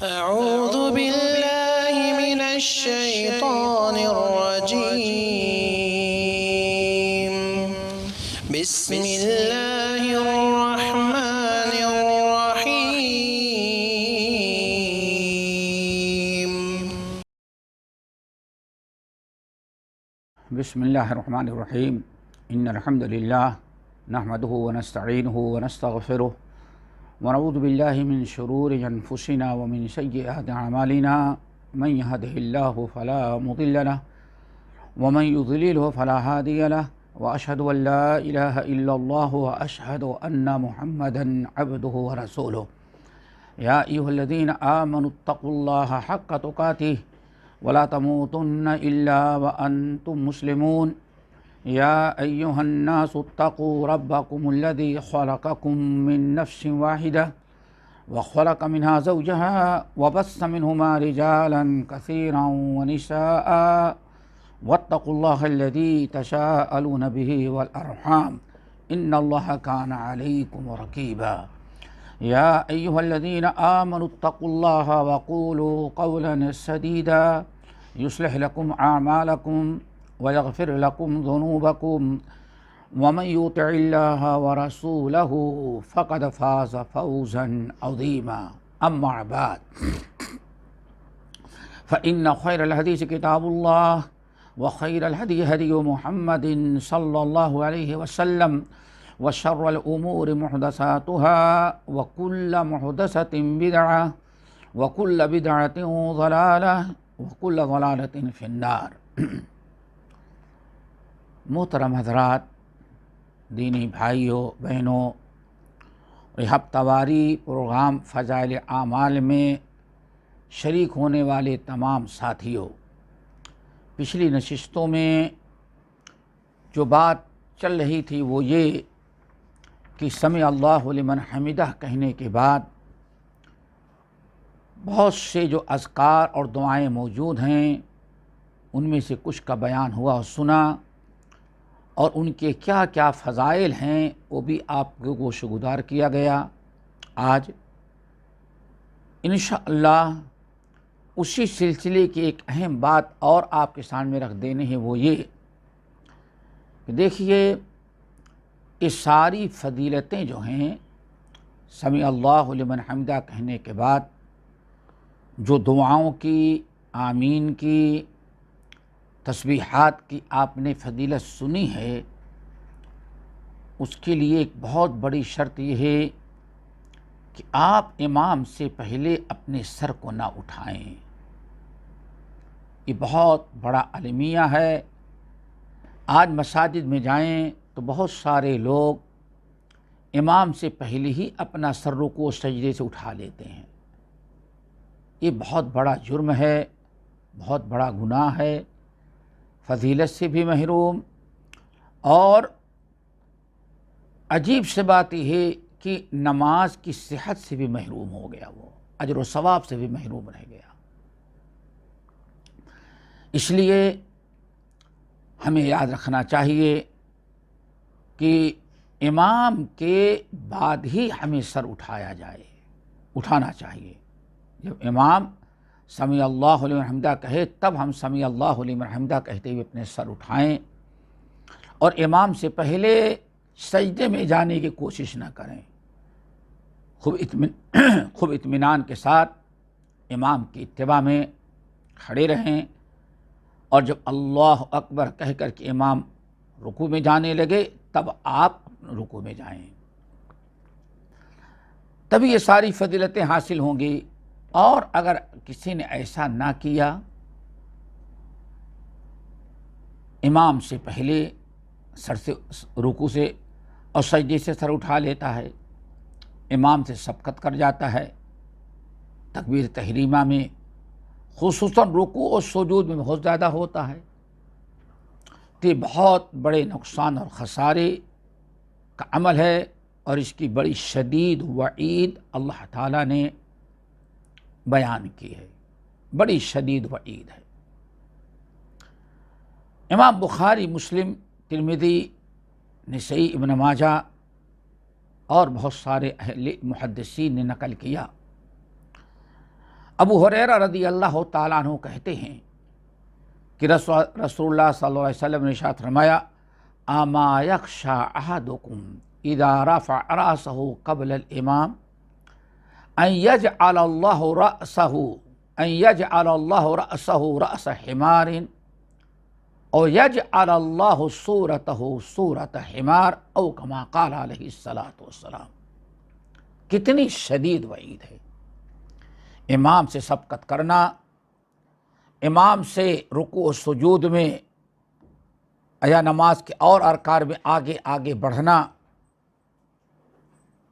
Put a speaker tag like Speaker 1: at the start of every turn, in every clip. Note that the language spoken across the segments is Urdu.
Speaker 1: أعوذ بالله من الشيطان الرجيم بسم الله الرحمن الرحيم
Speaker 2: بسم الله الرحمن الرحيم إن الحمد لله نحمده ونستعينه ونستغفره ونعوذ بالله من شرور أنفسنا ومن سيئات أعمالنا من يهده الله فلا مضل له ومن يضلله فلا هادي له وأشهد أن لا إله إلا الله وأشهد أن محمدا عبده ورسوله يا أيها الذين آمنوا اتقوا الله حق تقاته ولا تموتن إلا وأنتم مسلمون يا أيها الناس اتقوا ربكم الذي خلقكم من نفس واحدة وخلق منها زوجها وبث منهما رجالا كثيرا ونساء واتقوا الله الذي تساءلون به والأرحام إن الله كان عليكم رقيبا يا أيها الذين آمنوا اتقوا الله وقولوا قولا سديدا يصلح لكم أعمالكم ويغفر لكم ذنوبكم ومن يطع الله ورسوله فقد فاز فوزا عظيما أما بعد فإن خير الحديث كتاب الله وخير الهدي هدي محمد صلى الله عليه وسلم وشر الأمور محدثاتها وكل محدثة بدعة وكل بدعة ضلالة وكل ضلالة في النار۔ محترم حضرات، دینی بھائیوں بہنوں، ہفتہ واری پروگرام فضائل اعمال میں شریک ہونے والے تمام ساتھیوں، پچھلی نشستوں میں جو بات چل رہی تھی وہ یہ کہ سمع اللہ لمن حمدہ کہنے کے بعد بہت سے جو اذکار اور دعائیں موجود ہیں ان میں سے کچھ کا بیان ہوا اور سنا، اور ان کے کیا کیا فضائل ہیں وہ بھی آپ کو گوش گزار کیا گیا۔ آج انشاءاللہ اسی سلسلے کی ایک اہم بات اور آپ کے سامنے رکھ دینے ہیں، وہ یہ کہ دیکھیے یہ ساری فضیلتیں جو ہیں سمع اللہ لمن حمدہ کہنے کے بعد جو دعاؤں کی، آمین کی، تسبیحات کی آپ نے فضیلت سنی ہے، اس کے لیے ایک بہت بڑی شرط یہ ہے کہ آپ امام سے پہلے اپنے سر کو نہ اٹھائیں۔ یہ بہت بڑا المیہ ہے۔ آج مساجد میں جائیں تو بہت سارے لوگ امام سے پہلے ہی اپنا سر رکوع و سجدے سے اٹھا لیتے ہیں۔ یہ بہت بڑا جرم ہے، بہت بڑا گناہ ہے، فضیلت سے بھی محروم، اور عجیب سے بات یہ ہے کہ نماز کی صحت سے بھی محروم ہو گیا، وہ اجر و ثواب سے بھی محروم رہ گیا۔ اس لیے ہمیں یاد رکھنا چاہیے کہ امام کے بعد ہی ہمیں سر اٹھانا چاہیے۔ جب امام سمیع اللہ لمن حمدہ کہے تب ہم سمیع اللہ لمن حمدہ کہتے ہوئے اپنے سر اٹھائیں، اور امام سے پہلے سجدے میں جانے کی کوشش نہ کریں۔ خوب اطمینان کے ساتھ امام کی اتباع میں کھڑے رہیں، اور جب اللہ اکبر کہہ کر کے امام رکوع میں جانے لگے تب آپ رکوع میں جائیں، تبھی یہ ساری فضیلتیں حاصل ہوں گی۔ اور اگر کسی نے ایسا نہ کیا، امام سے پہلے رکوع سے اور سجدے سے سر اٹھا لیتا ہے، امام سے سبقت کر جاتا ہے، تکبیر تحریمہ میں خصوصاً رکوع اور سجود میں بہت زیادہ ہوتا ہے، تو یہ بہت بڑے نقصان اور خسارے کا عمل ہے، اور اس کی بڑی شدید وعید اللہ تعالیٰ نے بیان کی ہے، بڑی شدید وعید ہے۔ امام بخاری، مسلم، ترمذی، نسائی، ابن ماجہ اور بہت سارے اہل محدثین نے نقل کیا ابو ہریرہ رضی اللہ تعالیٰ عنہ کہتے ہیں کہ رسول اللہ صلی اللہ علیہ وسلم نے ارشاد فرمایا اما یخشی احدکم اذا رفع رأسہ قبل الامام ان یجعل اللہ رأسہ رأس حمار او یجعل اللہ صورتہ صورت حمار او کما قال علیہ الصلاۃ والسلام۔ کتنی شدید وعید ہے۔ امام سے سبقت کرنا، امام سے رکوع و سجود میں یا نماز کے اور ارکان میں آگے آگے بڑھنا،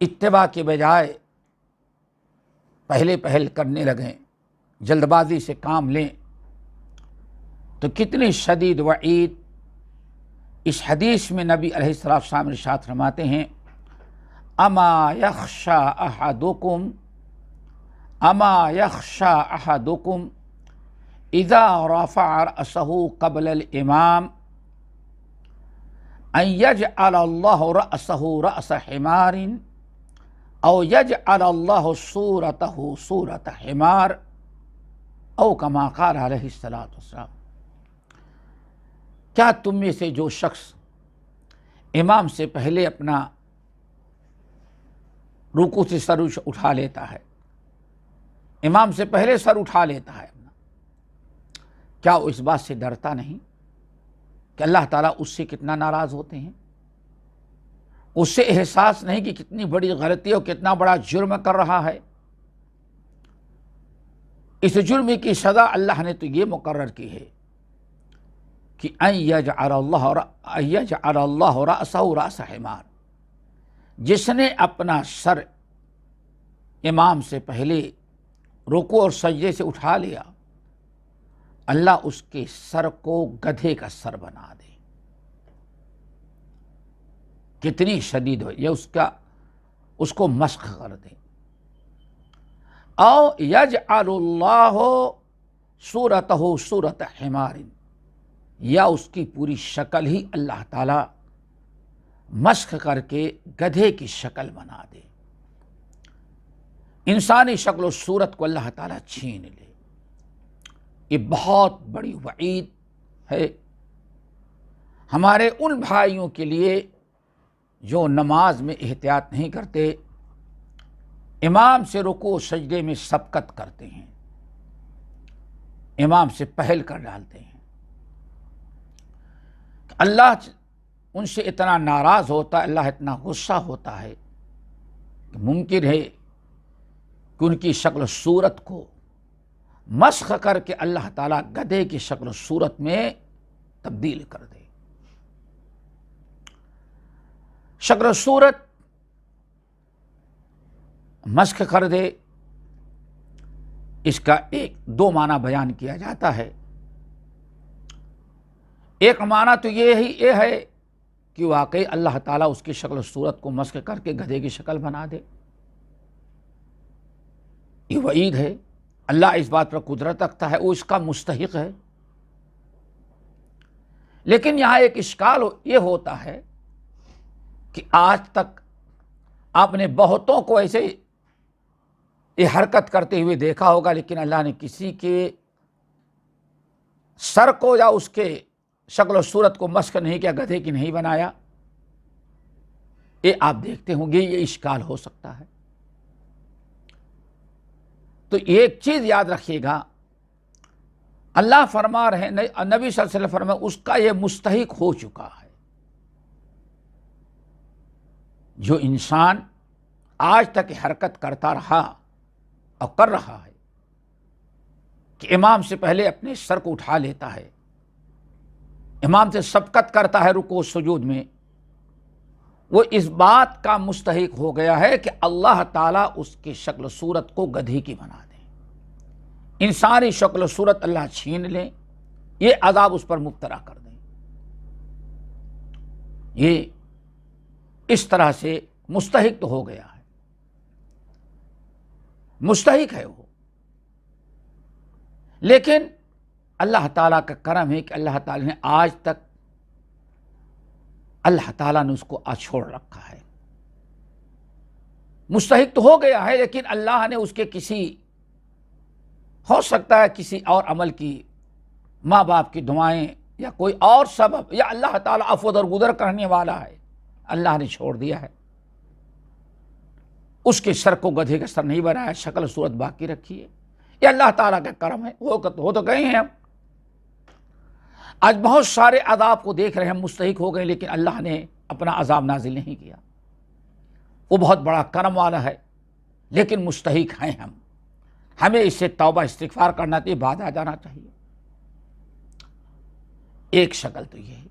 Speaker 2: اتباع کے بجائے پہل کرنے لگیں، جلد بازی سے کام لیں، تو کتنی شدید وعید۔ اس حدیث میں نبی علیہ السلام ارشاد فرماتے ہیں اما یخشی احدکم اذا رفع رأسہ قبل الامام ان یجعل اللہ رأسہ رأس حمار او یجعل اللہ صورتہ صورت حمار او کما قال علیہ الصلاۃ والسلام۔ کیا تم میں سے جو شخص امام سے پہلے اپنا رکوع سے سر اٹھا لیتا ہے، امام سے پہلے سر اٹھا لیتا ہے اپنا، کیا وہ اس بات سے ڈرتا نہیں کہ اللہ تعالیٰ اس سے کتنا ناراض ہوتے ہیں؟ اس سے احساس نہیں کہ کتنی بڑی غلطی اور کتنا بڑا جرم کر رہا ہے؟ اس جرم کی سزا اللہ نے تو یہ مقرر کی ہے کہ ان یجعل اللہ رأسہ رأس حمار، جس نے اپنا سر امام سے پہلے رکوع اور سجدے سے اٹھا لیا، اللہ اس کے سر کو گدھے کا سر بنا دے۔ کتنی شدید ہو یہ، اس کو مسخ کر دے۔ او یجعل اللہ صورتہ صورت حمار، یا اس کی پوری شکل ہی اللہ تعالی مسخ کر کے گدھے کی شکل بنا دے، انسانی شکل و صورت کو اللہ تعالیٰ چھین لے۔ یہ بہت بڑی وعید ہے ہمارے ان بھائیوں کے لیے جو نماز میں احتیاط نہیں کرتے، امام سے رکوع و سجدے میں سبقت کرتے ہیں، امام سے پہل کر ڈالتے ہیں۔ اللہ ان سے اتنا ناراض ہوتا ہے، اللہ اتنا غصہ ہوتا ہے کہ ممکن ہے کہ ان کی شکل و صورت کو مسخ کر کے اللہ تعالیٰ گدھے کی شکل و صورت میں تبدیل کر دے۔ شکل و صورت مسخ کر دے، اس کا دو معنی بیان کیا جاتا ہے۔ ایک معنی تو یہ ہے کہ واقعی اللہ تعالیٰ اس کی شکل و صورت کو مسخ کر کے گدھے کی شکل بنا دے، یہ وعید ہے۔ اللہ اس بات پر قدرت رکھتا ہے، وہ اس کا مستحق ہے۔ لیکن یہاں ایک اشکال یہ ہوتا ہے کہ آج تک آپ نے بہتوں کو ایسے یہ حرکت کرتے ہوئے دیکھا ہوگا، لیکن اللہ نے کسی کے سر کو یا اس کے شکل و صورت کو مسخ نہیں کیا، گدھے کی نہیں بنایا۔ یہ آپ دیکھتے ہوں گے، یہ اشکال ہو سکتا ہے۔ تو ایک چیز یاد رکھیے گا، اللہ فرما رہے ہیں، نبی صلی اللہ علیہ وسلم فرما، اس کا یہ مستحق ہو چکا ہے۔ جو انسان آج تک حرکت کرتا رہا اور کر رہا ہے کہ امام سے پہلے اپنے سر کو اٹھا لیتا ہے، امام سے سبقت کرتا ہے رکوع و سجود میں، وہ اس بات کا مستحق ہو گیا ہے کہ اللہ تعالیٰ اس کی شکل و صورت کو گدھے کی بنا دے، انسانی شکل و صورت اللہ چھین لیں، یہ عذاب اس پر مبتلا کر دیں۔ یہ اس طرح سے مستحق تو ہو گیا ہے، مستحق ہے وہ۔ لیکن اللہ تعالیٰ کا کرم ہے کہ اللہ تعالیٰ نے آج تک اللہ تعالیٰ نے اس کو چھوڑ رکھا ہے۔ مستحق تو ہو گیا ہے، لیکن اللہ نے اس کے کسی ہو سکتا ہے کسی اور عمل کی، ماں باپ کی دعائیں یا کوئی اور سبب، یا اللہ تعالیٰ عفو درگزر کرنے والا ہے، اللہ نے چھوڑ دیا ہے، اس کے سر کو گدھے کا سر نہیں بنایا، شکل صورت باقی رکھی ہے، یہ اللہ تعالیٰ کا کرم ہے۔ وہ تو گئے ہیں ہم، آج بہت سارے عذاب کو دیکھ رہے ہیں، ہم مستحق ہو گئے، لیکن اللہ نے اپنا عذاب نازل نہیں کیا۔ وہ بہت بڑا کرم والا ہے، لیکن مستحق ہیں ہم، ہمیں اس سے توبہ استغفار کرنا چاہیے، بعد آ جانا چاہیے۔ ایک شکل تو یہ ہے۔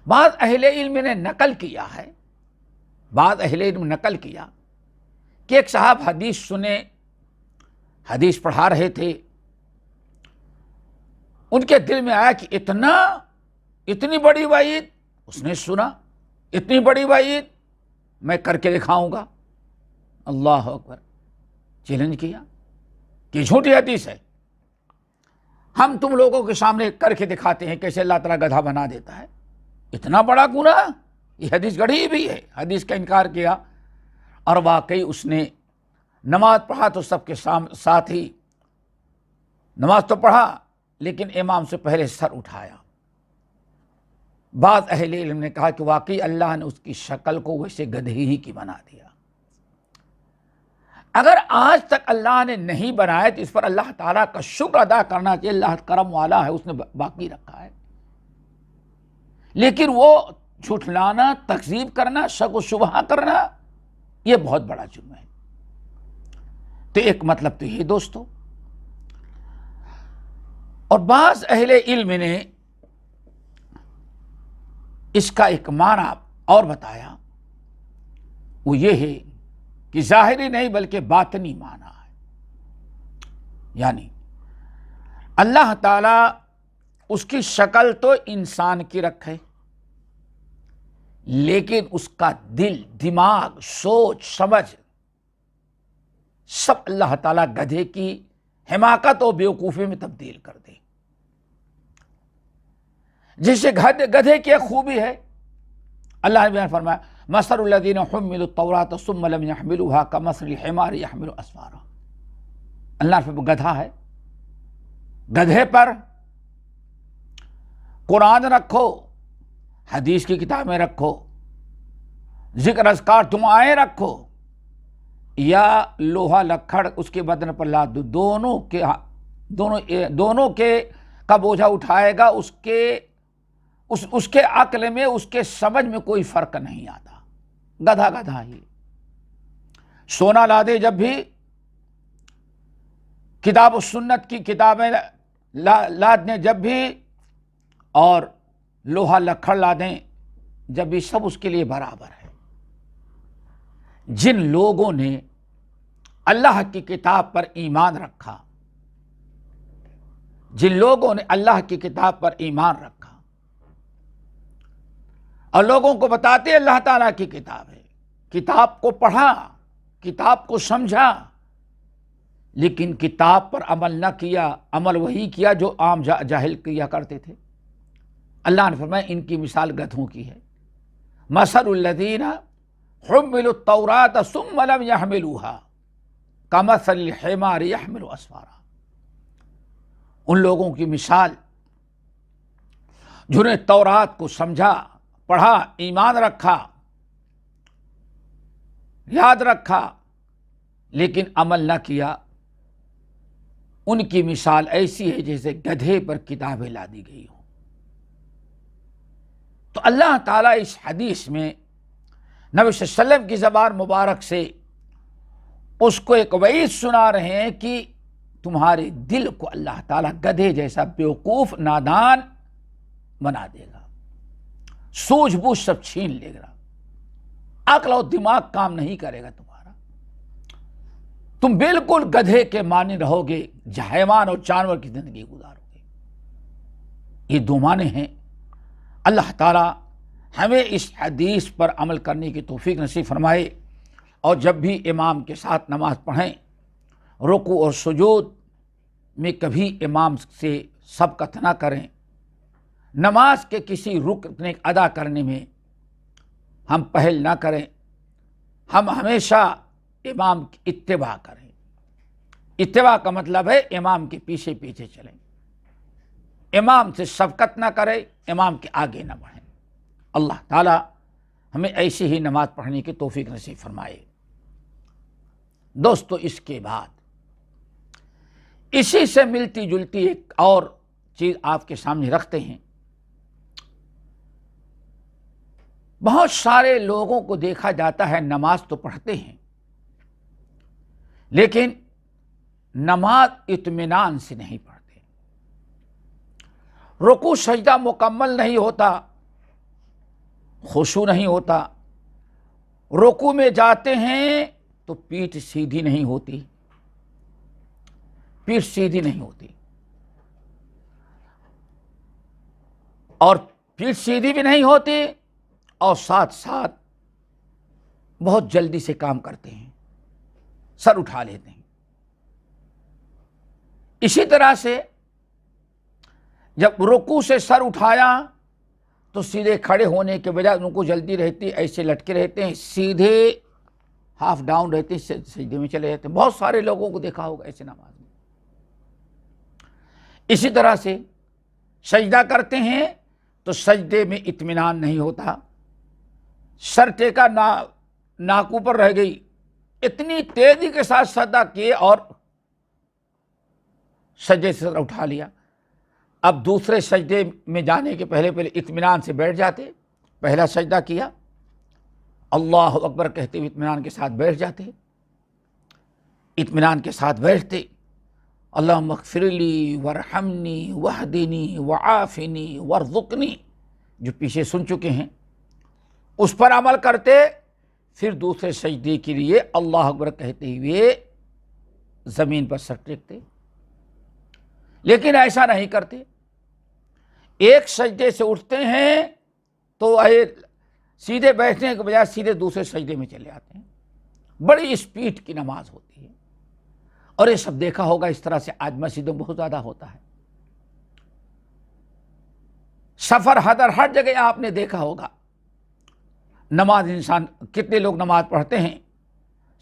Speaker 2: بعض اہل علم نے نقل کیا ہے، بعض اہل علم نقل کیا کہ ایک صاحب حدیث سنے، حدیث پڑھا رہے تھے، ان کے دل میں آیا کہ اتنی بڑی وعید، اس نے سنا اتنی بڑی وعید میں کر کے دکھاؤں گا۔ اللہ اکبر، چیلنج کیا کہ جھوٹی حدیث ہے، ہم تم لوگوں کے سامنے کر کے دکھاتے ہیں کیسے اللہ تعالیٰ گدھا بنا دیتا ہے۔ اتنا بڑا گناہ، یہ حدیث گڑھی بھی ہے، حدیث کا انکار کیا، اور واقعی اس نے نماز پڑھا تو سب کے ساتھ ہی نماز تو پڑھا، لیکن امام سے پہلے سر اٹھایا۔ بعض اہل علم نے کہا کہ واقعی اللہ نے اس کی شکل کو ویسے گدھے ہی کی بنا دیا۔ اگر آج تک اللہ نے نہیں بنایا تو اس پر اللہ تعالیٰ کا شکر ادا کرنا چاہیے، اللہ کرم والا ہے، اس نے باقی رکھا ہے۔ لیکن وہ جھٹلانا، تکذیب کرنا، شک و شبہ کرنا، یہ بہت بڑا جرم ہے۔ تو ایک مطلب تو یہ دوستو، اور بعض اہل علم نے اس کا ایک معنی اور بتایا، وہ یہ ہے کہ ظاہری نہیں بلکہ باطنی معنی ہے، یعنی اللہ تعالیٰ اس کی شکل تو انسان کی رکھے، لیکن اس کا دل، دماغ، سوچ سمجھ سب اللہ تعالیٰ گدھے کی حماقت و بیوقوفی میں تبدیل کر دے۔ جسے گدھے کی ایک خوبی ہے، اللہ نے بیان فرمایا مثل الذین حملوا التوراۃ ثم لم يحملوها كمثل الحمار يحمل اسفارا۔ اللہ نے گدھا ہے، گدھے پر قرآن رکھو، حدیث کی کتابیں رکھو، ذکر اذکار دعائیں رکھو، یا لوہا لکڑ اس کے بدن پر لاد دو، دونوں کے کا بوجھا اٹھائے گا، اس کے عقل میں، اس کے سمجھ میں کوئی فرق نہیں آتا، گدھا ہی۔ سونا لادے جب بھی، کتاب و سنت کی کتابیں لادنے جب بھی، اور لوہا لکڑ لادیں جب بھی، سب اس کے لیے برابر ہے۔ جن لوگوں نے اللہ کی کتاب پر ایمان رکھا، جن لوگوں نے اللہ کی کتاب پر ایمان رکھا اور لوگوں کو بتاتے اللہ تعالیٰ کی کتاب ہے، کتاب کو پڑھا، کتاب کو سمجھا، لیکن کتاب پر عمل نہ کیا، عمل وہی کیا جو عام جاہل کیا کرتے تھے، اللہ نے فرمایا ان کی مثال گدھوں کی ہے۔ مثل الذین حملوا التوراۃ ثم لم يحملوها کمثل الحمار يحمل اسفارا۔ ان لوگوں کی مثال جنہیں تورات کو سمجھا، پڑھا، ایمان رکھا، یاد رکھا، لیکن عمل نہ کیا، ان کی مثال ایسی ہے جیسے گدھے پر کتابیں لادی گئی ہوں۔ تو اللہ تعالیٰ اس حدیث میں نبی صلی اللہ علیہ وسلم کی زبان مبارک سے اس کو ایک وعید سنا رہے ہیں کہ تمہارے دل کو اللہ تعالیٰ گدھے جیسا بیوقوف، نادان بنا دے گا، سوجھ بوجھ سب چھین لے گا، عقل و دماغ کام نہیں کرے گا تمہارا، تم بالکل گدھے کے مانند رہو گے، حیوان اور جانور کی زندگی گزارو گے۔ یہ دو معنی ہیں۔ اللہ تعالیٰ ہمیں اس حدیث پر عمل کرنے کی توفیق نصیب فرمائے، اور جب بھی امام کے ساتھ نماز پڑھیں، رکوع اور سجود میں کبھی امام سے سبقت نہ کریں، نماز کے کسی رکن ادا کرنے میں ہم پہل نہ کریں، ہم ہمیشہ امام کی اتباع کریں۔ اتباع کا مطلب ہے امام کے پیچھے پیچھے چلیں، امام سے سبقت نہ کرے، امام کے آگے نہ بڑھیں۔ اللہ تعالی ہمیں ایسی ہی نماز پڑھنے کی توفیق نصیب فرمائے۔ دوستو، اس کے بعد اسی سے ملتی جلتی ایک اور چیز آپ کے سامنے رکھتے ہیں۔ بہت سارے لوگوں کو دیکھا جاتا ہے نماز تو پڑھتے ہیں، لیکن نماز اطمینان سے نہیں پڑھتے، رکوع سجدہ مکمل نہیں ہوتا، خشوع نہیں ہوتا، رکوع میں جاتے ہیں تو پیٹھ سیدھی نہیں ہوتی، پیٹھ سیدھی نہیں ہوتی، اور پیٹھ سیدھی بھی نہیں ہوتی، اور ساتھ ساتھ بہت جلدی سے کام کرتے ہیں، سر اٹھا لیتے ہیں۔ اسی طرح سے جب رکوع سے سر اٹھایا تو سیدھے کھڑے ہونے کے بجائے ان کو جلدی رہتی، ایسے لٹکے رہتے ہیں، سیدھے ہاف ڈاؤن رہتے ہیں، سجدے میں چلے جاتے ہیں۔ بہت سارے لوگوں کو دیکھا ہوگا ایسے نماز میں۔ اسی طرح سے سجدہ کرتے ہیں تو سجدے میں اطمینان نہیں ہوتا، سر ٹیکا ناک اوپر رہ گئی، اتنی تیزی کے ساتھ سجدہ کیے اور سجدے سے سر اٹھا لیا۔ اب دوسرے سجدے میں جانے کے پہلے اطمینان سے بیٹھ جاتے، پہلا سجدہ کیا، اللہ اکبر کہتے ہوئے اطمینان کے ساتھ بیٹھ جاتے، اطمینان کے ساتھ بیٹھتے، اللہم اغفر لی وارحمنی واہدنی وعافنی وارزقنی، جو پیچھے سن چکے ہیں، اس پر عمل کرتے، پھر دوسرے سجدے کے لیے اللہ اکبر کہتے ہوئے زمین پر سر ٹیکتے۔ لیکن ایسا نہیں کرتے، ایک سجدے سے اٹھتے ہیں تو سیدھے بیٹھنے کے بجائے سیدھے دوسرے سجدے میں چلے آتے ہیں۔ بڑی اسپیڈ کی نماز ہوتی ہے، اور یہ سب دیکھا ہوگا، اس طرح سے آج مسجدوں میں بہت زیادہ ہوتا ہے۔ سفر حضر ہر جگہ آپ نے دیکھا ہوگا، نماز انسان کتنے لوگ نماز پڑھتے ہیں،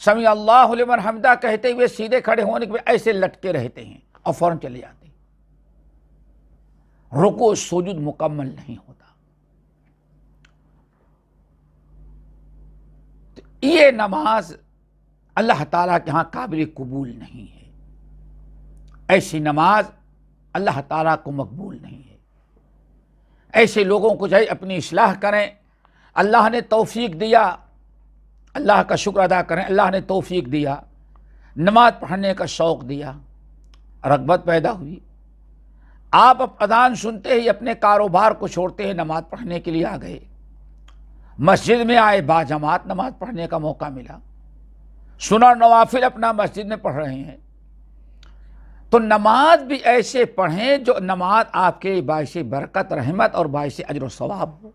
Speaker 2: سمیع اللہ لمن حمدہ کہتے ہوئے سیدھے کھڑے ہونے کے بعد ایسے لٹکے رہتے ہیں اور فوراً چلے جاتے ہیں، رکوع سجود مکمل نہیں ہوتا۔ یہ نماز اللہ تعالیٰ کے ہاں قابل قبول نہیں ہے، ایسی نماز اللہ تعالیٰ کو مقبول نہیں ہے۔ ایسے لوگوں کو چاہیے اپنی اصلاح کریں، اللہ نے توفیق دیا، اللہ کا شکر ادا کریں، اللہ نے توفیق دیا، نماز پڑھنے کا شوق دیا، رغبت پیدا ہوئی، آپ اب اذان سنتے ہی اپنے کاروبار کو چھوڑتے ہیں، نماز پڑھنے کے لیے آ گئے، مسجد میں آئے، باجماعت نماز پڑھنے کا موقع ملا، سنن نوافل اپنا مسجد میں پڑھ رہے ہیں، تو نماز بھی ایسے پڑھیں جو نماز آپ کے باعث برکت، رحمت اور باعث اجر و ثواب ہو۔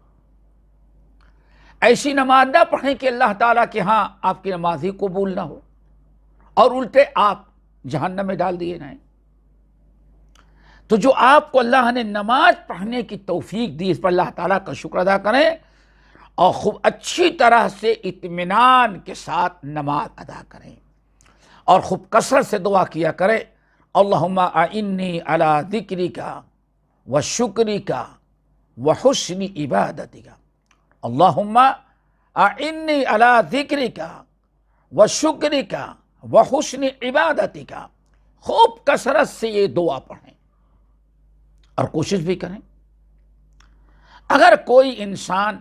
Speaker 2: ایسی نماز نہ پڑھیں کہ اللہ تعالیٰ کے ہاں آپ کی نماز ہی قبول نہ ہو اور الٹے آپ جہنم میں ڈال دیے جائیں۔ تو جو آپ کو اللہ نے نماز پڑھنے کی توفیق دی، اس پر اللہ تعالیٰ کا شکر ادا کریں اور خوب اچھی طرح سے اطمینان کے ساتھ نماز ادا کریں، اور خوب کثرت سے دعا کیا کریں، اللہم اعنی علی ذکرک و شکرک و حسن عبادتک، اللہم اعنی علی ذکرک و شکرک و حسن عبادتک۔ خوب کثرت سے یہ دعا پڑھیں اور کوشش بھی کریں۔ اگر کوئی انسان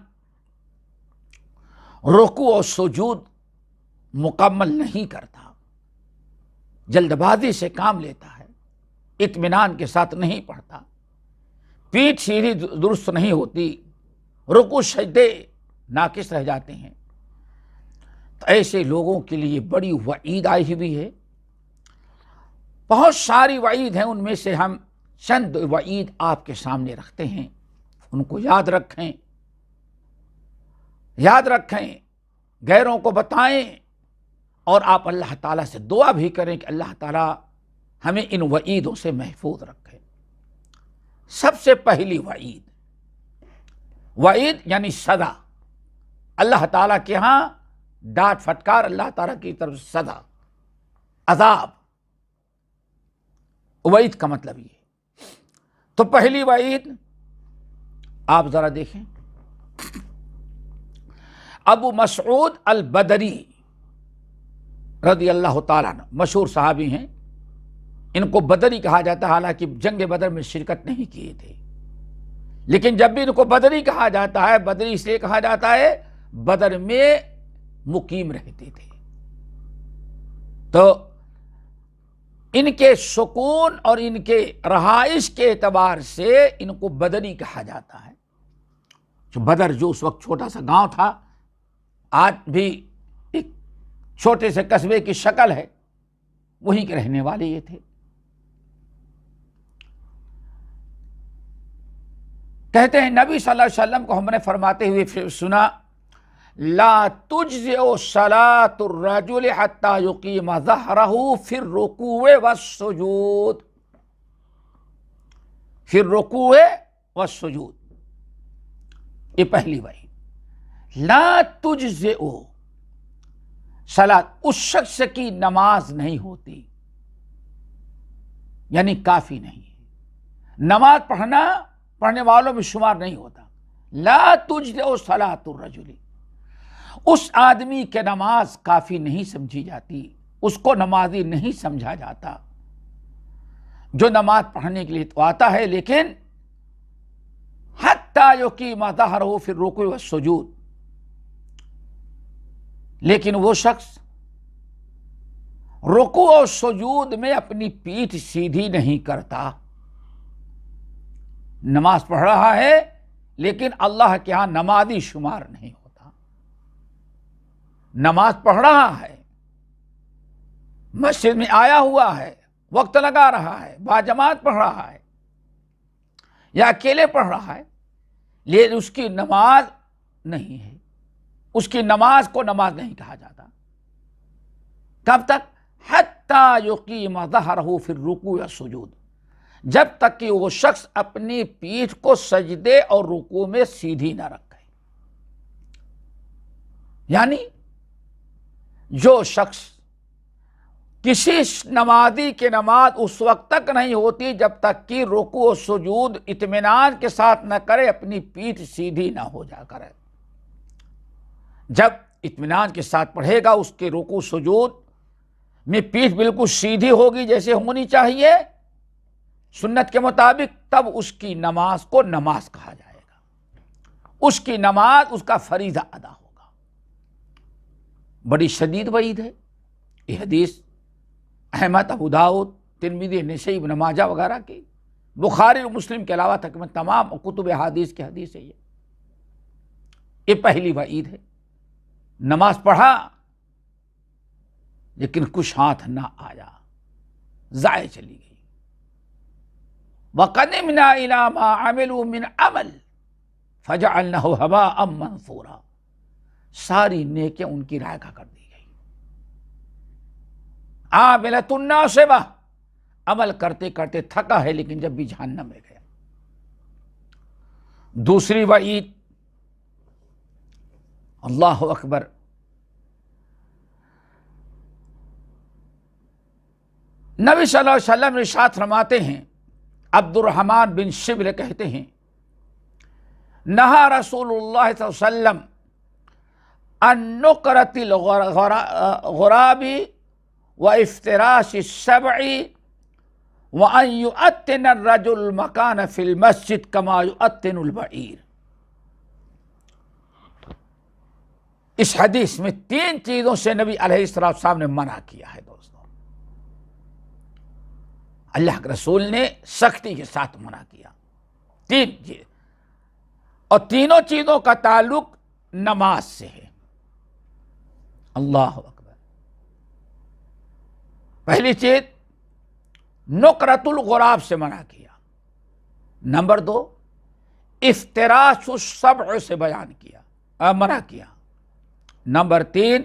Speaker 2: رکوع و سجود مکمل نہیں کرتا، جلد بازی سے کام لیتا ہے، اطمینان کے ساتھ نہیں پڑھتا، پیٹھ سیدھی درست نہیں ہوتی، رکوع سجدے ناقص رہ جاتے ہیں، تو ایسے لوگوں کے لیے بڑی وعید آئی ہوئی ہے۔ بہت ساری وعید ہیں، ان میں سے ہم چند وعید آپ کے سامنے رکھتے ہیں، ان کو یاد رکھیں، غیروں کو بتائیں، اور آپ اللہ تعالیٰ سے دعا بھی کریں کہ اللہ تعالیٰ ہمیں ان وعیدوں سے محفوظ رکھے۔ سب سے پہلی وعید یعنی سزا، اللہ تعالیٰ کے ہاں ڈانٹ پھٹکار، اللہ تعالیٰ کی طرف سے سزا، عذاب، وعید کا مطلب یہ. تو پہلی وعید آپ ذرا دیکھیں، ابو مسعود البدری رضی اللہ تعالیٰ عنہ مشہور صحابی ہیں، ان کو بدری کہا جاتا ہے، حالانکہ جنگ بدر میں شرکت نہیں کیے تھے، لیکن جب بھی ان کو بدری کہا جاتا ہے، بدری اس لیے کہا جاتا ہے بدر میں مقیم رہتے تھے. تو ان کے سکون اور ان کے رہائش کے اعتبار سے ان کو بدری کہا جاتا ہے. بدر جو اس وقت چھوٹا سا گاؤں تھا، آج بھی ایک چھوٹے سے قصبے کی شکل ہے، وہیں کے رہنے والے یہ تھے. کہتے ہیں نبی صلی اللہ علیہ وسلم کو ہم نے فرماتے ہوئے سنا، لا تجزئ صلاۃ الرجل حتی یقیم ظہرہ فی الرکوع والسجود، فی الرکوع والسجود. یہ پہلی وعید. لا تجزئ صلاۃ، اس شخص کی نماز نہیں ہوتی، یعنی کافی نہیں ہے، نماز پڑھنے والوں میں شمار نہیں ہوتا. لا تجزئ صلاۃ الرجل، اس آدمی کے نماز کافی نہیں سمجھی جاتی، اس کو نمازی نہیں سمجھا جاتا، جو نماز پڑھنے کے لیے تو آتا ہے لیکن حتی یقیم ظہرہ فی الرکوع والسجود، لیکن وہ شخص رکوع اور سجود میں اپنی پیٹھ سیدھی نہیں کرتا. نماز پڑھ رہا ہے لیکن اللہ کے ہاں نمازی شمار نہیں ہوتا. نماز پڑھ رہا ہے، مسجد میں آیا ہوا ہے، وقت لگا رہا ہے، باجماعت پڑھ رہا ہے یا اکیلے پڑھ رہا ہے، لیکن اس کی نماز نہیں ہے، اس کی نماز کو نماز نہیں کہا جاتا. کب تک؟ حتی یقیم ظہرہ فی الرکوع والسجود، جب تک کہ وہ شخص اپنی پیٹھ کو سجدے اور رکوع میں سیدھی نہ رکھے. یعنی جو شخص، کسی نمازی کی نماز اس وقت تک نہیں ہوتی جب تک کہ رکوع و سجود اطمینان کے ساتھ نہ کرے، اپنی پیٹھ سیدھی نہ ہو جا کرے. جب اطمینان کے ساتھ پڑھے گا، اس کے رکوع سجود میں پیٹھ بالکل سیدھی ہوگی جیسے ہونی چاہیے سنت کے مطابق، تب اس کی نماز کو نماز کہا جائے گا، اس کی نماز اس کا فریضہ ادا ہوگا. بڑی شدید وعید ہے یہ حدیث. احمد، ابو داؤد، ترمذی، نسائی، ابن ماجہ وغیرہ کی، بخاری اور مسلم کے علاوہ تقریباً تمام کتب حدیث کی حدیث ہے یہ پہلی وعید ہے. نماز پڑھا لیکن کچھ ہاتھ نہ آیا، ضائع چلی گئی. وَقَدِمْنَا إِلَىٰ مَا عَمِلُوا مِنْ عَمَلٍ فَجَعَلْنَاهُ هَبَاءً مَنثُورًا، ساری نیکیاں ان کی رائگاں کر دی گئی. عاملۃ ناصبہ، عمل کرتے کرتے تھکا ہے لیکن جب بھی جہنم میں گیا. دوسری وعید، اللہ اکبر، نبی صلی اللہ علیہ وسلم ارشاد فرماتے ہیں، عبد الرحمن بن شبل کہتے ہیں، نہا رسول اللہ صلی اللہ علیہ وسلم عن نقرۃ الغراب وافتراش السبع وان یؤتن الرجل المکان فی المسجد کما یؤتن البعیر. اس حدیث میں تین چیزوں سے نبی علیہ السلام نے منع کیا ہے. دوستوں، اللہ کے رسول نے سختی کے ساتھ منع کیا. تین چیز، اور تینوں چیزوں کا تعلق نماز سے ہے. اللہ اکبر. پہلی چیز نقرۃ الغراب سے منع کیا. نمبر دو افتراش السبع سے بیان کیا، منع کیا. نمبر تین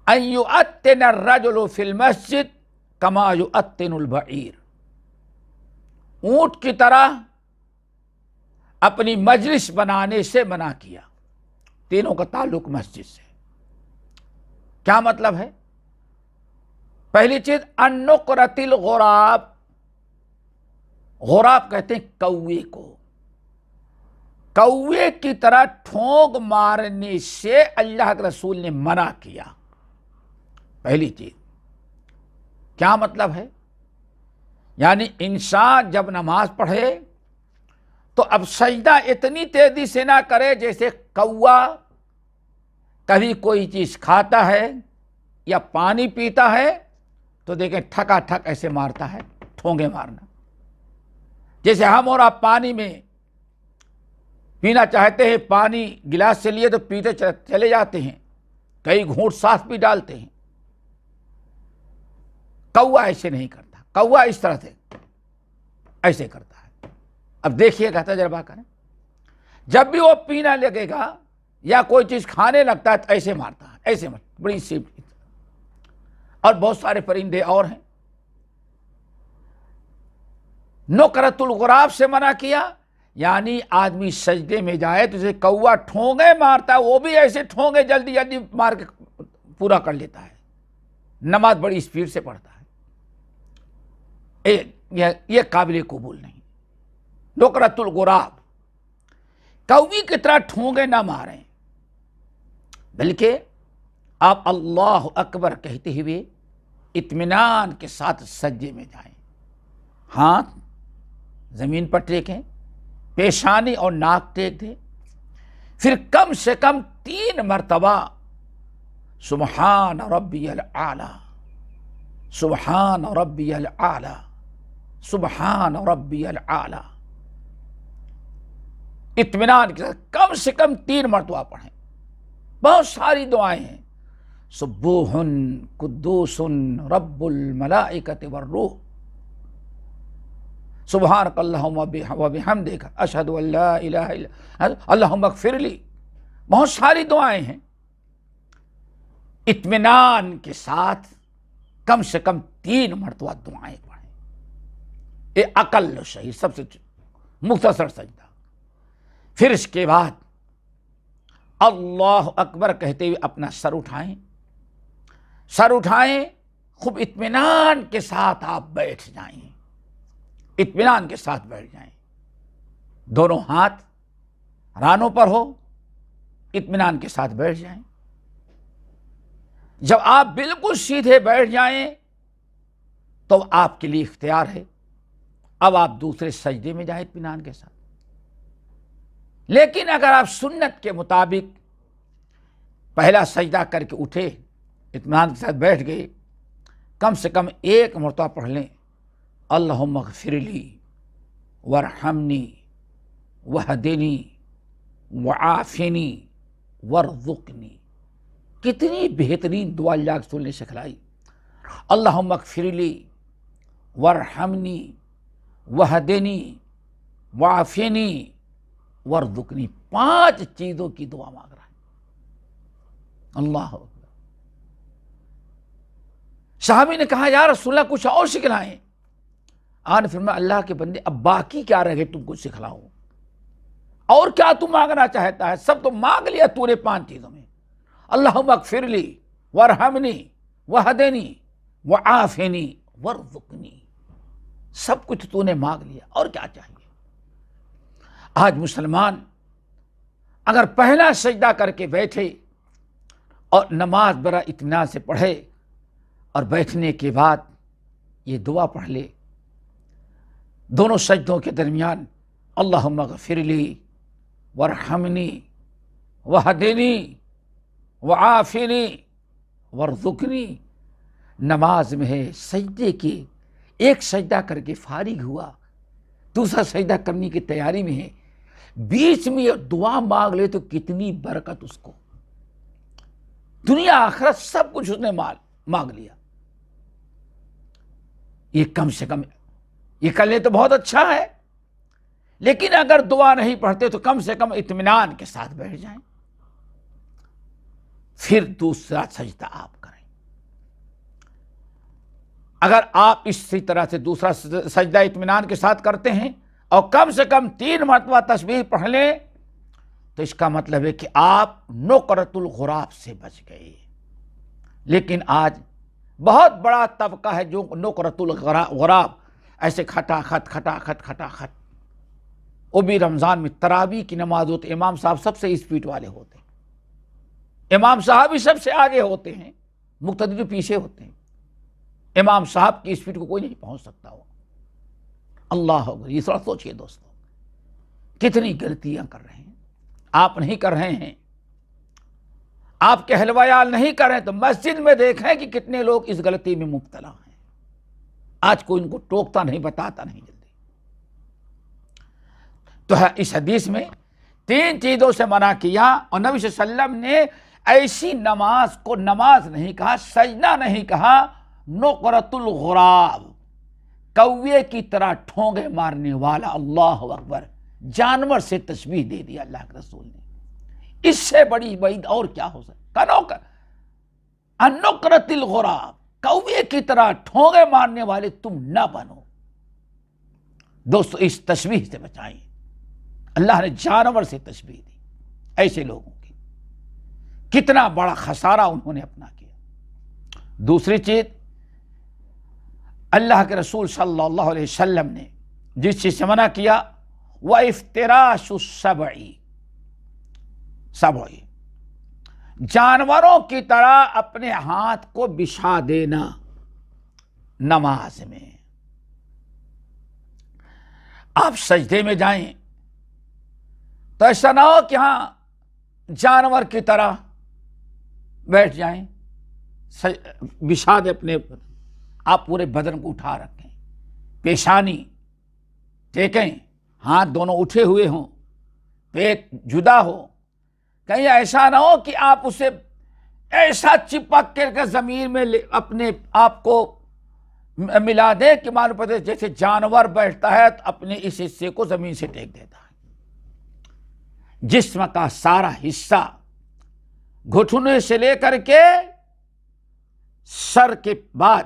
Speaker 2: ان یؤتن الرجل فی المسجد کما یؤتن البعیر، اونٹ کی طرح اپنی مجلس بنانے سے منع کیا. تینوں کا تعلق مسجد سے. کیا مطلب ہے؟ پہلی چیز النقرۃ الغراب، غراب کہتے ہیں کوے کو، کوے کی طرح ٹھونک مارنے سے اللہ کے رسول نے منع کیا۔ پہلی چیز کیا مطلب ہے؟ یعنی انسان جب نماز پڑھے تو اب سجدہ اتنی تیزی سے نہ کرے جیسے کوا کبھی کوئی چیز کھاتا ہے یا پانی پیتا ہے تو دیکھیں ٹھکا ٹھک ایسے مارتا ہے، ٹھونگے مارنا۔ جیسے ہم اور آپ پانی میں پینا چاہتے ہیں، پانی گلاس سے لیے تو پیتے چلے جاتے ہیں، کئی گھونٹ ساتھ بھی ڈالتے ہیں۔ کوا ایسے نہیں کرتا، کوا اس طرح سے ایسے کرتا ہے۔ اب دیکھیے گا، تجربہ کریں، جب بھی وہ پینا لگے گا یا کوئی چیز کھانے لگتا ہے تو ایسے مارتا ہے، ایسے بڑی سی۔ اور بہت سارے پرندے اور ہیں۔ نقرۃ الغراب سے منع کیا، یعنی آدمی سجدے میں جائے تو جیسے کوا ٹھونگے مارتا ہے وہ بھی ایسے ٹھونگے جلدی جلدی مار کے پورا کر لیتا ہے، نماز بڑی اسپیڈ سے پڑھتا ہے۔ یہ قابل قبول نہیں۔ نقرۃ الغراب، کوی کی طرح ٹھونگے نہ ماریں، بلکہ آپ اللہ اکبر کہتے ہوئے اطمینان کے ساتھ سجدے میں جائیں، ہاتھ زمین پر ٹیکیں، پیشانی اور ناک ٹیک دیں، پھر کم سے کم 3 مرتبہ سبحان ربی الاعلی، سبحان ربی الاعلی، سبحان ربی الاعلی، اطمینان کے ساتھ کم سے کم 3 مرتبہ پڑھیں۔ بہت ساری دعائیں ہیں، سبوح قدوس رب الملائکۃ والروح، سبحانک اللہم وبحمدک اشہد ان لا الہ الا انت اللہم اغفر لی۔ بہت ساری دعائیں ہیں، اطمینان کے ساتھ کم سے کم 3 مرتبہ دعائیں پڑھیں۔ یہ اقل شہی سب سے مختصر سجدہ۔ پھر اس کے بعد اللہ اکبر کہتے ہوئے اپنا سر اٹھائیں، سر اٹھائیں، خوب اطمینان کے ساتھ آپ بیٹھ جائیں، اطمینان کے ساتھ بیٹھ جائیں، دونوں ہاتھ رانوں پر ہو، اطمینان کے ساتھ بیٹھ جائیں۔ جب آپ بالکل سیدھے بیٹھ جائیں تو آپ کے لیے اختیار ہے، اب آپ دوسرے سجدے میں جائیں اطمینان کے ساتھ۔ لیکن اگر آپ سنت کے مطابق پہلا سجدہ کر کے اٹھے، اطمینان کے ساتھ بیٹھ گئے، کم سے کم 1 مرتبہ پڑھ لیں، اللہم اغفر لی وارحمنی وہدنی وعافنی وارزقنی۔ کتنی بہترین دعا اللہ کے رسول نے سکھلائی، اللہم اغفر لی وارحمنی وہدنی وعافنی وارزقنی، 5 چیزوں کی دعا مانگ رہا ہے۔ اللہ اکبر۔ صحابی نے کہا یا رسول اللہ کچھ اور سکھلائیں۔ آپ نے فرمایا اللہ کے بندے اب باقی کیا رہ گئے تم کو سکھلاؤ، اور کیا تم مانگنا چاہتا ہے؟ سب تو مانگ لیا تو نے 5 چیزوں میں، اللہم اغفر لی وارحمنی وہدنی وعافنی وارزقنی، سب کچھ تو نے مانگ لیا، اور کیا چاہیے؟ آج مسلمان اگر پہلا سجدہ کر کے بیٹھے اور نماز بڑا اطمینان سے پڑھے اور بیٹھنے کے بعد یہ دعا پڑھ لے دونوں سجدوں کے درمیان، اللہم اغفر لی وارحمنی وہدنی وعافنی وارزقنی، نماز میں ہے سجدے کے ایک سجدہ کر کے فارغ ہوا، دوسرا سجدہ کرنے کی تیاری میں ہے، بیچ میں یہ دعا مانگ لے تو کتنی برکت اس کو، دنیا آخرت سب کچھ اس نے مانگ لیا۔ یہ کم سے کم یہ کر لے تو بہت اچھا ہے، لیکن اگر دعا نہیں پڑھتے تو کم سے کم اطمینان کے ساتھ بیٹھ جائیں، پھر دوسرا سجدہ آپ کریں۔ اگر آپ اسی طرح سے دوسرا سجدہ اطمینان کے ساتھ کرتے ہیں اور کم سے کم 3 مرتبہ تسبیح پڑھ لیں تو اس کا مطلب ہے کہ آپ نقرۃ الغراب سے بچ گئے۔ لیکن آج بہت بڑا طبقہ ہے جو نقرۃ الغراب، ایسے کھٹا کھٹ، وہ بھی رمضان میں تراویح کی نماز ہوتی، امام صاحب سب سے اسپیڈ والے ہوتے ہیں، امام صاحب ہی سب سے آگے ہوتے ہیں، مقتدی پیچھے ہوتے ہیں، امام صاحب کی اسپیڈ کو کوئی نہیں پہنچ سکتا ہو۔ اللہ اکبر، یہ تھوڑا سوچئے دوستو، کتنی غلطیاں کر رہے ہیں، آپ نہیں کر رہے ہیں، آپ کے حلوایال نہیں کر رہے ہیں، تو مسجد میں دیکھیں کہ کتنے لوگ اس غلطی میں مبتلا ہیں، آج کوئی ان کو ٹوکتا نہیں، بتاتا نہیں جلدی۔ تو اس حدیث میں 3 چیزوں سے منع کیا، اور نبی صلی اللہ علیہ وسلم نے ایسی نماز کو نماز نہیں کہا، سجدہ نہیں کہا، نقرۃ الغراب، کوے کی طرح ٹھونگے مارنے والا، اللہ اکبر، جانور سے تشبیہ دے دیا اللہ کے رسول نے۔ اس سے بڑی وعید اور کیا ہو سکتا؟ نقرۃ الغراب، کوے کی طرح ٹھونگے مارنے والے تم نہ بنو۔ دوستو اس تشبیہ سے بچائیں، اللہ نے جانور سے تشبیہ دی ایسے لوگوں کی، کتنا بڑا خسارہ انہوں نے اپنا کیا۔ دوسری چیز، اللہ کے رسول صلی اللہ علیہ وسلم نے جس چیز سے منع کیا، وَإِفْتِرَاشُ السَّبْعِ، جانوروں کی طرح اپنے ہاتھ کو بچھا دینا نماز میں۔ آپ سجدے میں جائیں تو ایسا نہ ہو کہ ہاں جانور کی طرح بیٹھ جائیں، بچھا دیں اپنے، آپ پورے بدن کو اٹھا رکھیں، پیشانی ٹیکیں، ہاتھ دونوں اٹھے ہوئے ہوں، پیٹ جدا ہو، کہیں ایسا نہ ہو کہ آپ اسے ایسا چپک کر زمین میں اپنے آپ کو ملا دیں کہ معلوم پڑے جیسے جانور بیٹھتا ہے تو اپنے اس حصے کو زمین سے ٹیک دیتا ہے۔ جسم کا سارا حصہ گھٹنے سے لے کر کے سر کے بعد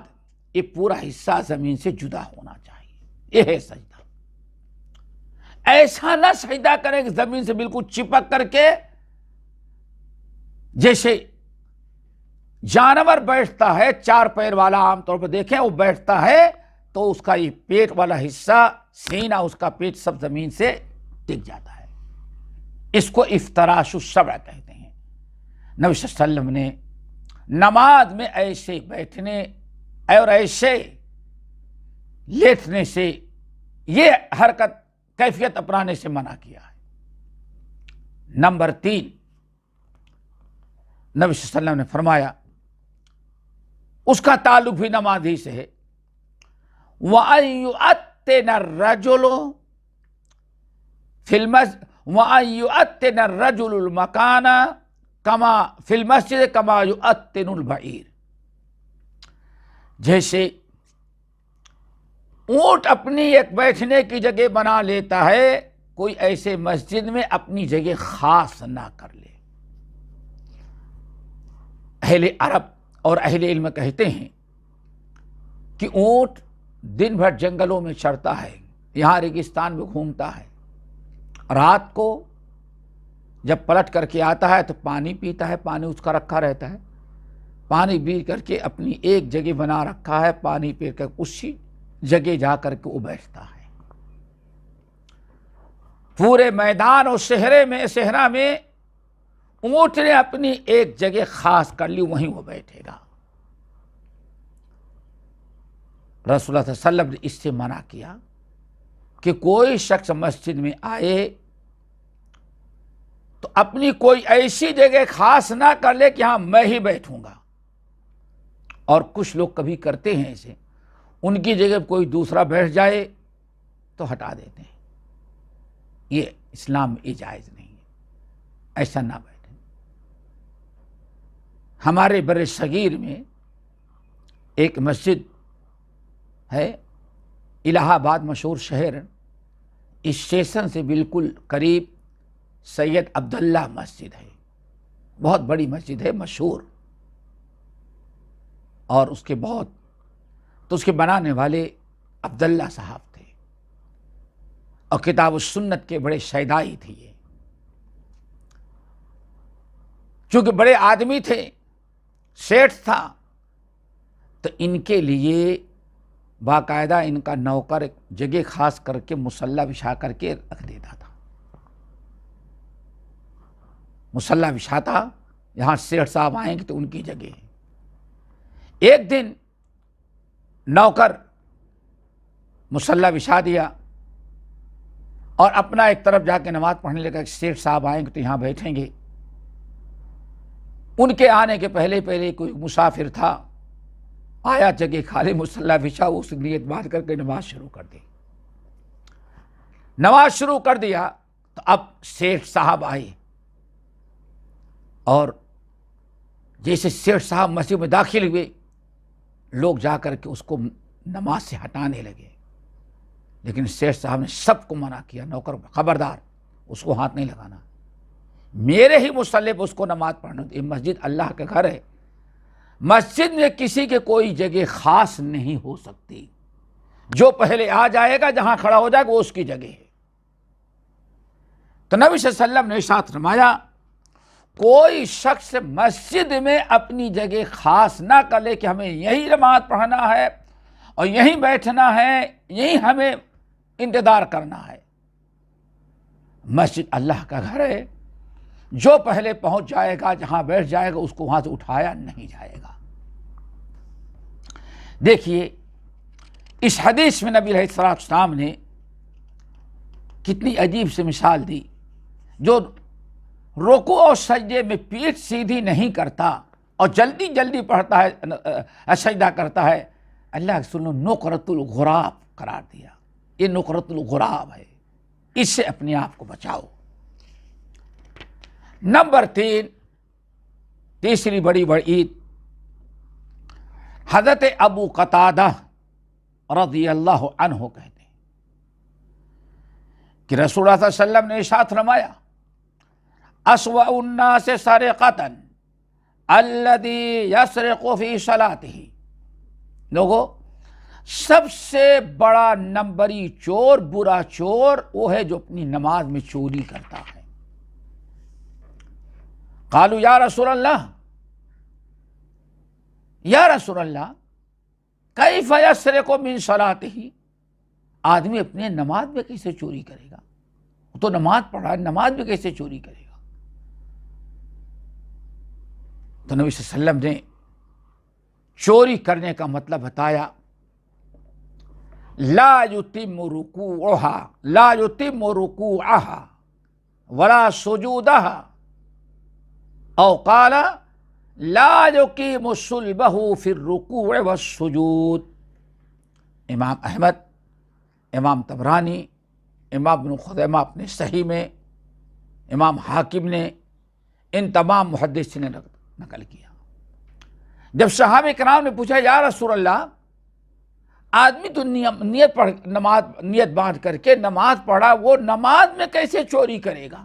Speaker 2: یہ پورا حصہ زمین سے جدا ہونا چاہیے، یہ ہے سجدہ۔ ایسا نہ سجدہ کریں کہ زمین سے بالکل چپک کر کے، جیسے جانور بیٹھتا ہے، 4 پیر والا عام طور پر دیکھیں وہ بیٹھتا ہے تو اس کا یہ پیٹ والا حصہ، سینہ، اس کا پیٹ سب زمین سے ٹک جاتا ہے۔ اس کو افتراش السبع کہتے ہیں۔ نبی صلی اللہ علیہ وسلم نے نماز میں ایسے بیٹھنے اور ایسے لیٹنے سے، یہ حرکت کیفیت اپنانے سے منع کیا ہے۔ نمبر 3، نبی صلی اللہ علیہ وسلم نے فرمایا، اس کا تعلق بھی نماز ہی سے ہے، وَأَن يُؤَتِّنَ الرَّجُلُ فِي الْمَسْجِدِ وَأَن يُؤَتِّنَ الرَّجُلُ الْمَكَانَ كَمَا فِي الْمَسْجِدِ كَمَا يُؤَتِّنُ الْبَعِيرُ، جیسے اونٹ اپنی ایک بیٹھنے کی جگہ بنا لیتا ہے، کوئی ایسے مسجد میں اپنی جگہ خاص نہ کر لے۔ اہل عرب اور اہل علم کہتے ہیں کہ اونٹ دن بھر جنگلوں میں چرتا ہے، یہاں ریگستان میں گھومتا ہے، رات کو جب پلٹ کر کے آتا ہے تو پانی پیتا ہے، پانی اس کا رکھا رہتا ہے، پانی پی کر کے اپنی ایک جگہ بنا رکھا ہے، پانی پی کر اسی جگہ جا کر کے وہ بیٹھتا ہے۔ پورے میدان اور صحرا میں اونٹ نے اپنی ایک جگہ خاص کر لی، وہیں وہ بیٹھے گا۔ رسول اللہ صلی اللہ علیہ وسلم نے اس سے منع کیا کہ کوئی شخص مسجد میں آئے تو اپنی کوئی ایسی جگہ خاص نہ کر لے کہ ہاں میں ہی بیٹھوں گا۔ اور کچھ لوگ کبھی کرتے ہیں ایسے، ان کی جگہ کوئی دوسرا بیٹھ جائے تو ہٹا دیتے ہیں، یہ اسلام میں جائز نہیں ہے، ایسا نہ بیٹھے۔ ہمارے بر صغیر میں ایک مسجد ہے، الہ آباد مشہور شہر، اسٹیشن سے بالکل قریب سید عبداللہ مسجد ہے، بہت بڑی مسجد ہے، مشہور، اور اس کے بنانے والے عبداللہ صاحب تھے، اور کتاب السنت کے بڑے شیدائی تھے یہ، چونکہ بڑے آدمی تھے، سیٹھ تھا، تو ان کے لیے باقاعدہ ان کا نوکر جگہ خاص کر کے مصلی بچھا کر کے رکھ دیتا تھا. مصلی بچھاتا، یہاں سیٹھ صاحب آئیں گے تو ان کی جگہ ہے. ایک دن نوکر مصلی بچھا دیا اور اپنا ایک طرف جا کے نماز پڑھنے لگا. سیٹھ صاحب آئیں گے تو یہاں بیٹھیں گے. ان کے آنے کے پہلے کوئی مسافر تھا، آیا، جگہ خالی، مصلی بچھا، اس نیت باندھ کر کے نماز شروع کر دی. نماز شروع کر دیا تو اب سیٹھ صاحب آئے اور جیسے سیٹھ صاحب مسجد میں داخل ہوئے، لوگ جا کر کے اس کو نماز سے ہٹانے لگے. لیکن سیٹھ صاحب نے سب کو منع کیا، نوکر خبردار اس کو ہاتھ نہیں لگانا، میرے ہی مصلی پہ اس کو نماز پڑھنا. یہ مسجد اللہ کا گھر ہے، مسجد میں کسی کے کوئی جگہ خاص نہیں ہو سکتی. جو پہلے آ جائے گا، جہاں کھڑا ہو جائے گا، وہ اس کی جگہ ہے. تو نبی صلی اللہ علیہ وسلم نے ارشاد فرمایا کوئی شخص مسجد میں اپنی جگہ خاص نہ کر لے کہ ہمیں یہی نماز پڑھنا ہے اور یہیں بیٹھنا ہے، یہیں ہمیں انتظار کرنا ہے. مسجد اللہ کا گھر ہے، جو پہلے پہنچ جائے گا، جہاں بیٹھ جائے گا، اس کو وہاں سے اٹھایا نہیں جائے گا. دیکھیے اس حدیث میں نبی علیہ السلام نے کتنی عجیب سے مثال دی. جو رکوع اور سجدے میں پیٹھ سیدھی نہیں کرتا اور جلدی جلدی پڑھتا ہے، سجدہ کرتا ہے، اللہ کے رسول نے نقرۃ الغراب قرار دیا. یہ نقرۃ الغراب ہے، اس سے اپنے آپ کو بچاؤ. نمبر 3، تیسری بڑی وعید، حضرت ابو قتادہ رضی اللہ عنہ کہتے ہیں کہ رسول اللہ صلی اللہ علیہ وسلم نے ارشاد فرمایا اسوأ الناس سرقۃ الذی یسرق فی صلاتہ. لوگو، سب سے بڑا نمبری چور، برا چور وہ ہے جو اپنی نماز میں چوری کرتا ہے. قالوا یا رسول اللہ، یا رسول اللہ کیف یسرق من صلاتہ، آدمی اپنے نماز میں کیسے چوری کرے گا؟ وہ تو نماز پڑھا ہے، نماز میں کیسے چوری کرے گا؟ تو نبی صلی اللہ علیہ وسلم نے چوری کرنے کا مطلب بتایا، لا یتم رکوعها ولا سجودها، او قال لا یقیم صلبہ فی الرکوع والسجود. امام احمد، امام طبرانی، امام ابن خزیمہ اپنے صحیح میں، امام حاکم نے، ان تمام محدثین نے نقل کیا. جب صحابہ کرام نے پوچھا یا رسول اللہ، آدمی تو نیت باندھ کر کے نماز پڑھا، وہ نماز میں کیسے چوری کرے گا؟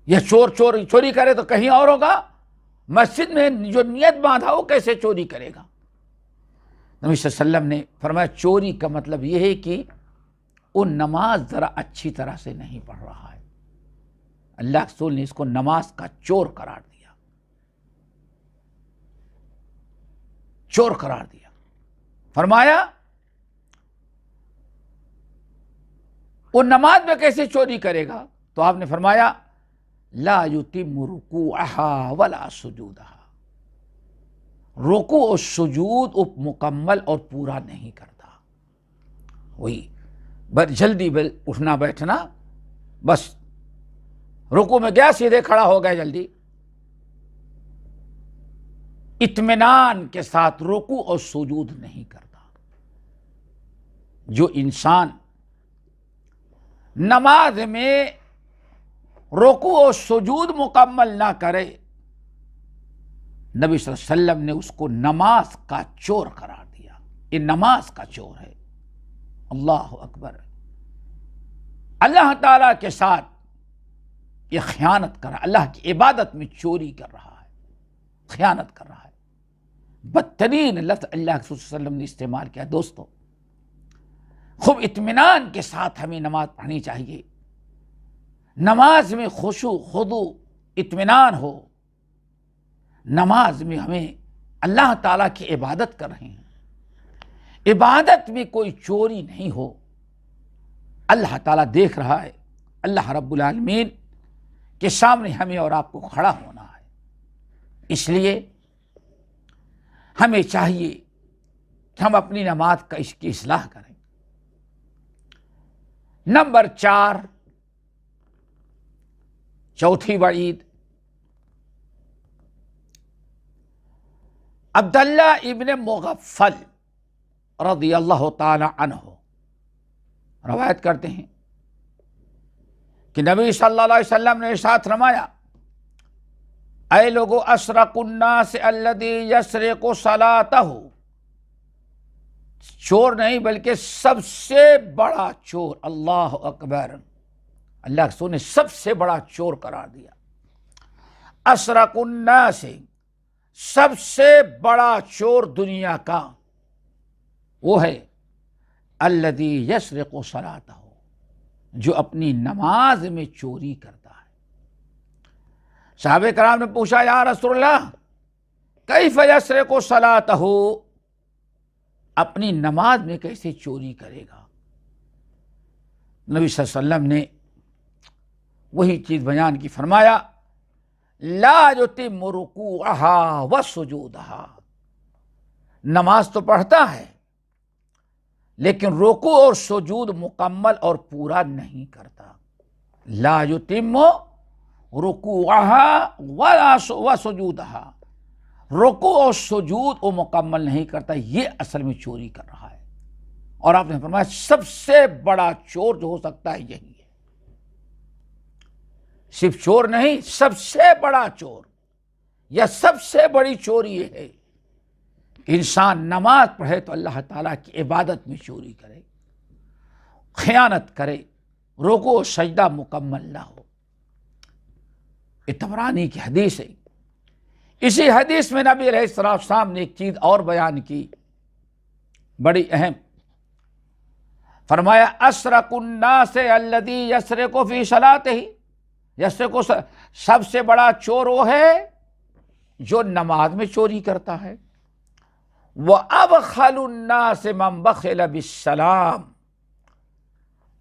Speaker 2: یہ چوری کرے تو کہیں اور ہوگا، مسجد میں جو نیت باندھا وہ کیسے چوری کرے گا؟ نبی صلی اللہ علیہ وسلم نے فرمایا چوری کا مطلب یہ ہے کہ وہ نماز ذرا اچھی طرح سے نہیں پڑھ رہا ہے. اللہ کے رسول نے اس کو نماز کا چور قرار دیا، چور قرار دیا. فرمایا وہ نماز میں کیسے چوری کرے گا؟ تو آپ نے فرمایا لا یتم رکوعها ولا سجودها، رکوع اور سجود وہ مکمل اور پورا نہیں کرتا. وہی بس جلدی اٹھنا بیٹھنا، بس رکوع میں گیا سیدھے کھڑا ہو گیا جلدی. اطمینان کے ساتھ رکوع اور سجود نہیں کرتا. جو انسان نماز میں رکوع اور سجود مکمل نہ کرے، نبی صلی اللہ علیہ وسلم نے اس کو نماز کا چور قرار دیا. یہ نماز کا چور ہے. اللہ اکبر. اللہ تعالیٰ کے ساتھ یہ خیانت کر رہا ہے، اللہ کی عبادت میں چوری کر رہا ہے، خیانت کر رہا ہے. بدترین لفظ اللہ کے رسول صلی اللہ علیہ وسلم نے استعمال کیا. دوستو، خوب اطمینان کے ساتھ ہمیں نماز پڑھنی چاہیے. نماز میں خشوع خضوع اطمینان ہو. نماز میں ہمیں اللہ تعالیٰ کی عبادت کر رہے ہیں، عبادت میں کوئی چوری نہیں ہو، اللہ تعالیٰ دیکھ رہا ہے، اللہ رب العالمین کے سامنے ہمیں اور آپ کو کھڑا ہونا ہے، اس لیے ہمیں چاہیے کہ ہم اپنی نماز کا اس کی اصلاح کریں۔ نمبر 4، چوتھی وعید، عبداللہ ابن مغفل رضی اللہ تعالی عنہ روایت کرتے ہیں کہ نبی صلی اللہ علیہ وسلم نے ارشاد فرمایا، اے لوگو اسرق الناس الذی یسرق صلاتہ، چور نہیں بلکہ سب سے بڑا چور، اللہ اکبر، اللہ کے رسول نے سب سے بڑا چور قرار دیا۔ اسرق الناس، سب سے بڑا چور دنیا کا وہ ہے الذی یسرق صلاتہ، جو اپنی نماز میں چوری کرتا ہے۔ صحابہ کرام نے پوچھا، یا رسول اللہ کیف یسرق صلاتہ، اپنی نماز میں کیسے چوری کرے گا؟ نبی صلی اللہ علیہ وسلم نے وہی چیز بیان کی، فرمایا لا یتم رکوعها وسجودها، نماز تو پڑھتا ہے لیکن رکوع اور سجود مکمل اور پورا نہیں کرتا۔ لا یتم رکوعها وسجودها، رکوع اور سجود وہ مکمل نہیں کرتا، یہ اصل میں چوری کر رہا ہے۔ اور آپ نے فرمایا سب سے بڑا چور جو ہو سکتا ہے یہی ہے، صرف چور نہیں، سب سے بڑا چور یا سب سے بڑی چوری یہ ہے کہ انسان نماز پڑھے تو اللہ تعالیٰ کی عبادت میں چوری کرے، خیانت کرے، رکوع و سجدہ مکمل نہ ہو۔ یہ طبرانی کی حدیث ہے۔ اسی حدیث میں نبی علیہ السلام نے ایک چیز اور بیان کی، بڑی اہم، فرمایا اسرق الناس الذی یسرق فی صلاتہ، یسرق، سب سے بڑا چور وہ ہے جو نماز میں چوری کرتا ہے۔ وَأَبْخَلُ النَّاسِ مَنْ بَخِلَ بِالسَّلَامِ،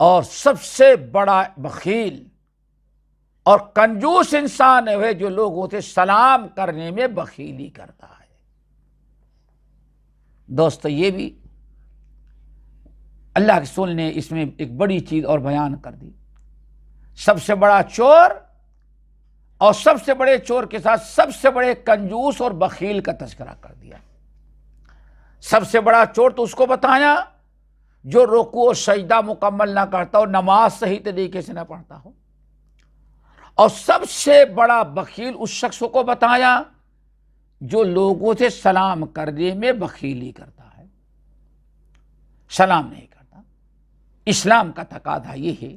Speaker 2: اور سب سے بڑا بخیل اور کنجوس انسان ہے جو لوگوں سے سلام کرنے میں بخیلی کرتا ہے۔ دوستو یہ بھی اللہ کے رسول نے اس میں ایک بڑی چیز اور بیان کر دی، سب سے بڑا چور اور سب سے بڑے چور کے ساتھ سب سے بڑے کنجوس اور بخیل کا تذکرہ کر دیا۔ سب سے بڑا چور تو اس کو بتایا جو رکوع و سجدہ مکمل نہ کرتا ہو، نماز صحیح طریقے سے نہ پڑھتا ہو، اور سب سے بڑا بخیل اس شخص کو بتایا جو لوگوں سے سلام کرنے میں بخیلی کرتا ہے، سلام نہیں کرتا۔ اسلام کا تقاضا یہ ہے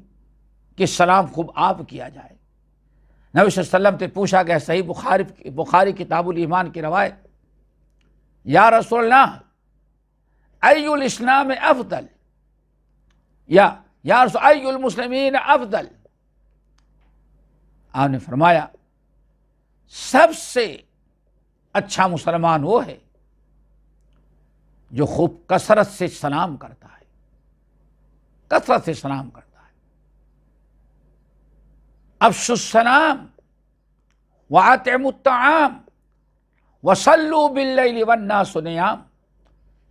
Speaker 2: کہ سلام خوب آپ کیا جائے۔ نبی صلی اللہ علیہ وسلم سے پوچھا گیا، صحیح بخاری کتاب الایمان کی روایت، یا رسول اللہ ای الاسلام افضل، یا رسول ای المسلمین افضل، آپ نے فرمایا سب سے اچھا مسلمان وہ ہے جو خوب کثرت سے سلام کرتا ہے، کثرت سے سلام کرتا ہے۔ افشوا السلام واطعموا الطعام وصلوا باللیل والناس نیام،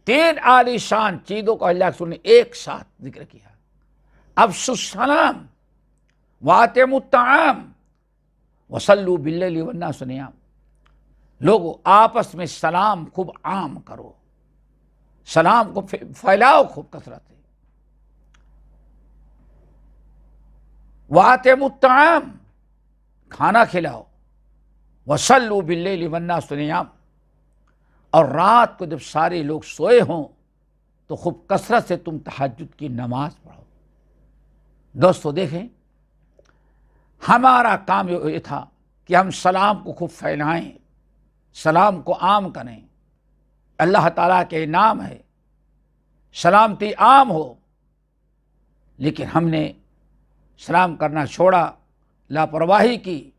Speaker 2: 3 عالی شان چیزوں کو اللہ کے رسول نے ایک ساتھ ذکر کیا۔ افشوا السلام واطعموا الطعام وصلوا باللیل والناس نیام، لوگو آپس میں سلام خوب عام کرو، سلام کو پھیلاؤ خوب کثرت سے۔ وَأَطْعِمُوا الطَّعَامَ، کھانا کھلاؤ، وَصَلُّوا بِاللَّيْلِ وَالنَّاسُ نِيَامٌ، اور رات کو جب سارے لوگ سوئے ہوں تو خوب کثرت سے تم تہجد کی نماز پڑھو۔ دوستو دیکھیں، ہمارا کام یہ تھا کہ ہم سلام کو خوب پھیلائیں، سلام کو عام کریں، اللہ تعالیٰ کے انعام ہے، سلامتی عام ہو، لیکن ہم نے سلام کرنا چھوڑا، لاپرواہی کی،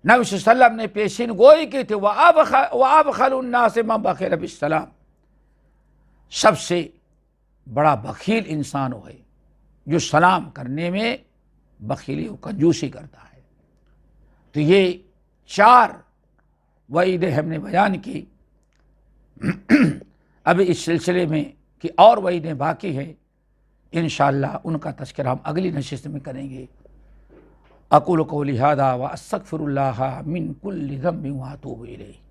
Speaker 2: نبی صلی اللہ علیہ وسلم نے پیشین گوئی کی تھی وَأَبْخَلُ النَّاسِ مَنْ بَخِلَ بِالسَّلَامِ، سب سے بڑا بخیل انسان وہ ہے جو سلام کرنے میں بخیلی و کنجوسی کرتا ہے۔ تو یہ 4 وعیدیں ہم نے بیان کی۔ ابھی اس سلسلے میں کہ اور وعیدیں باقی ہیں، انشاءاللہ ان کا تذکرہ ہم اگلی نشست میں کریں گے۔ اقول قولی ھذا واستغفر اللہ من کل ذنب واتوب الیہ۔